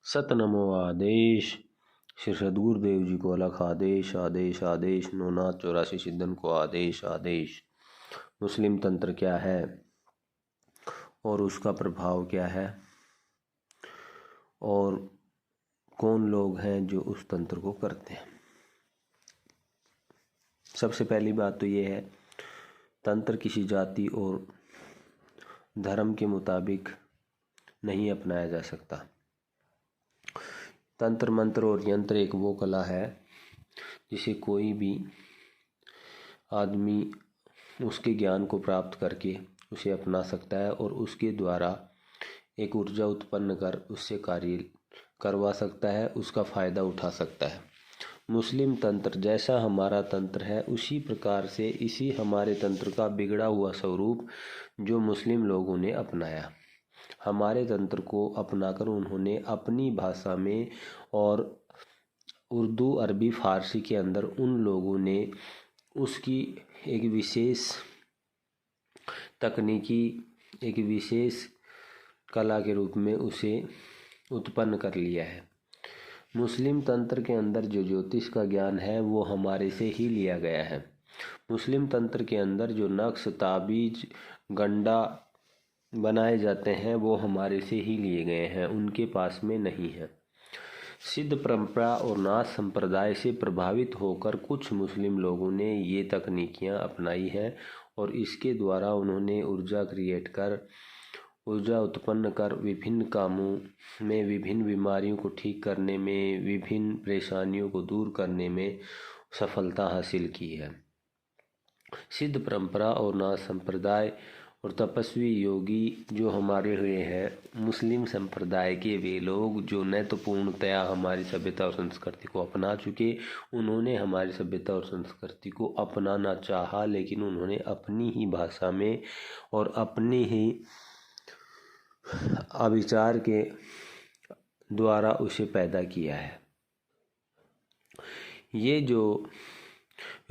सत नमो आदेश। श्री सद्गुरुदेव जी को अलख आदेश आदेश आदेश। नौनाथ 84 सिद्धन को आदेश आदेश। मुस्लिम तंत्र क्या है और उसका प्रभाव क्या है और कौन लोग हैं जो उस तंत्र को करते हैं। सबसे पहली बात तो ये है, तंत्र किसी जाति और धर्म के मुताबिक नहीं अपनाया जा सकता। तंत्र मंत्र और यंत्र एक वो कला है जिसे कोई भी आदमी उसके ज्ञान को प्राप्त करके उसे अपना सकता है और उसके द्वारा एक ऊर्जा उत्पन्न कर उससे कार्य करवा सकता है, उसका फ़ायदा उठा सकता है। मुस्लिम तंत्र जैसा हमारा तंत्र है उसी प्रकार से इसी हमारे तंत्र का बिगड़ा हुआ स्वरूप जो मुस्लिम लोगों ने अपनाया, हमारे तंत्र को अपनाकर उन्होंने अपनी भाषा में और उर्दू अरबी फ़ारसी के अंदर उन लोगों ने उसकी एक विशेष तकनीकी एक विशेष कला के रूप में उसे उत्पन्न कर लिया है। मुस्लिम तंत्र के अंदर जो ज्योतिष का ज्ञान है वो हमारे से ही लिया गया है। मुस्लिम तंत्र के अंदर जो नक्श ताबीज गंडा बनाए जाते हैं वो हमारे से ही लिए गए हैं, उनके पास में नहीं है। सिद्ध परंपरा और नाथ संप्रदाय से प्रभावित होकर कुछ मुस्लिम लोगों ने ये तकनीकियाँ अपनाई हैं और इसके द्वारा उन्होंने ऊर्जा क्रिएट कर ऊर्जा उत्पन्न कर विभिन्न कामों में, विभिन्न बीमारियों को ठीक करने में, विभिन्न परेशानियों को दूर करने में सफलता हासिल की है। सिद्ध परंपरा और नाथ संप्रदाय और तपस्वी योगी जो हमारे हुए हैं मुस्लिम संप्रदाय के, वे लोग जो न तो पूर्णतया हमारी सभ्यता और संस्कृति को अपना चुके, उन्होंने हमारी सभ्यता और संस्कृति को अपनाना चाहा लेकिन उन्होंने अपनी ही भाषा में और अपनी ही अविचार के द्वारा उसे पैदा किया है। ये जो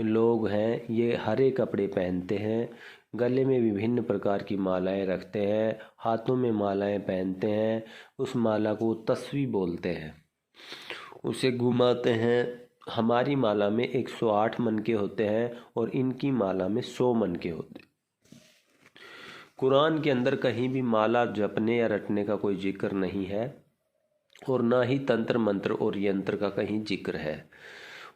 लोग हैं ये हरे कपड़े पहनते हैं, गले में विभिन्न प्रकार की मालाएं रखते हैं, हाथों में मालाएं पहनते हैं, उस माला को तस्वी बोलते हैं, उसे घुमाते हैं। हमारी माला में 108 मन के होते हैं और इनकी माला में 100 मन के होते हैं। कुरान के अंदर कहीं भी माला जपने या रटने का कोई जिक्र नहीं है और ना ही तंत्र मंत्र और यंत्र का कहीं जिक्र है।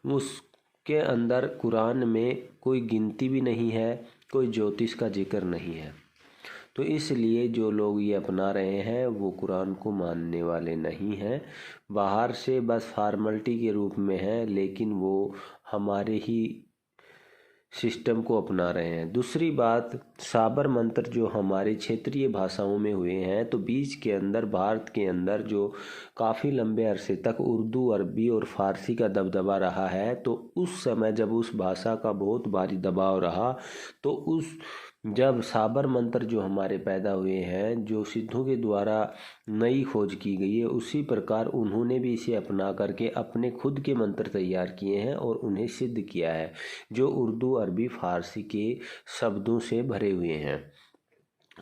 उसके अंदर कुरान में कोई गिनती भी नहीं है, कोई ज्योतिष का जिक्र नहीं है। तो इसलिए जो लोग ये अपना रहे हैं वो कुरान को मानने वाले नहीं हैं, बाहर से बस फॉर्मेलिटी के रूप में है लेकिन वो हमारे ही सिस्टम को अपना रहे हैं। दूसरी बात, साबर मंत्र जो हमारी क्षेत्रीय भाषाओं में हुए हैं तो बीच के अंदर भारत के अंदर जो काफ़ी लंबे अरसे तक उर्दू अरबी और फ़ारसी का दबदबा रहा है, तो उस समय जब उस भाषा का बहुत भारी दबाव रहा तो जब साबर मंत्र जो हमारे पैदा हुए हैं, जो सिद्धों के द्वारा नई खोज की गई है, उसी प्रकार उन्होंने भी इसे अपना करके अपने खुद के मंत्र तैयार किए हैं और उन्हें सिद्ध किया है, जो उर्दू अरबी फ़ारसी के शब्दों से भरे हुए हैं।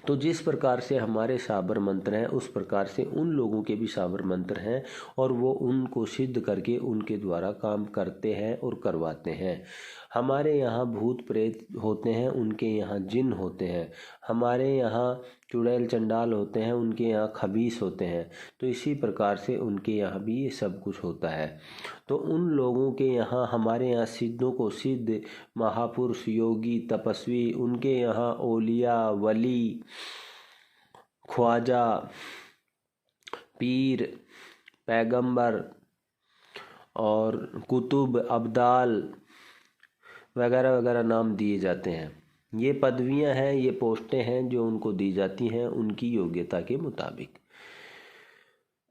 तो जिस प्रकार से हमारे साबर मंत्र हैं उस प्रकार से उन लोगों के भी साबर मंत्र हैं और वो उनको सिद्ध करके उनके द्वारा काम करते हैं और करवाते हैं। हमारे यहाँ भूत प्रेत होते हैं, उनके यहाँ जिन होते हैं। हमारे यहाँ चुड़ैल चंडाल होते हैं, उनके यहाँ खबीस होते हैं। तो इसी प्रकार से उनके यहाँ भी ये सब कुछ होता है। तो उन लोगों के यहाँ, हमारे यहाँ सिद्धों को सिद्ध महापुरुष योगी तपस्वी, उनके यहाँ औलिया वली ख्वाजा पीर पैगंबर और कुतुब अब्दाल वगैरह वगैरह नाम दिए जाते हैं। ये पदवियां हैं, ये पोस्टें हैं जो उनको दी जाती हैं उनकी योग्यता के मुताबिक।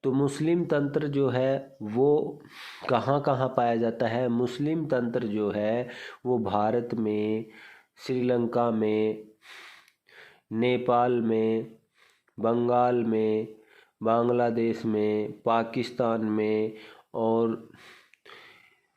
तो मुस्लिम तंत्र जो है वो कहाँ कहाँ पाया जाता है? मुस्लिम तंत्र जो है वो भारत में, श्रीलंका में, नेपाल में, बंगाल में, बांग्लादेश में, पाकिस्तान में और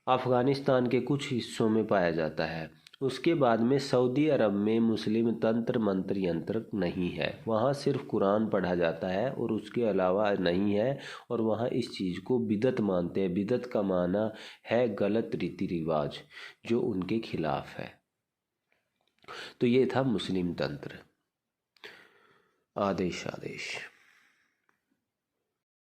अफ़गानिस्तान के कुछ हिस्सों में पाया जाता है। उसके बाद में सऊदी अरब में मुस्लिम तंत्र मंत्र यंत्र नहीं है, वहाँ सिर्फ कुरान पढ़ा जाता है और उसके अलावा नहीं है। और वहाँ इस चीज़ को बिदत मानते हैं। बिदत का माना है गलत रीति रिवाज जो उनके खिलाफ है। तो ये था मुस्लिम तंत्र। आदेश आदेश।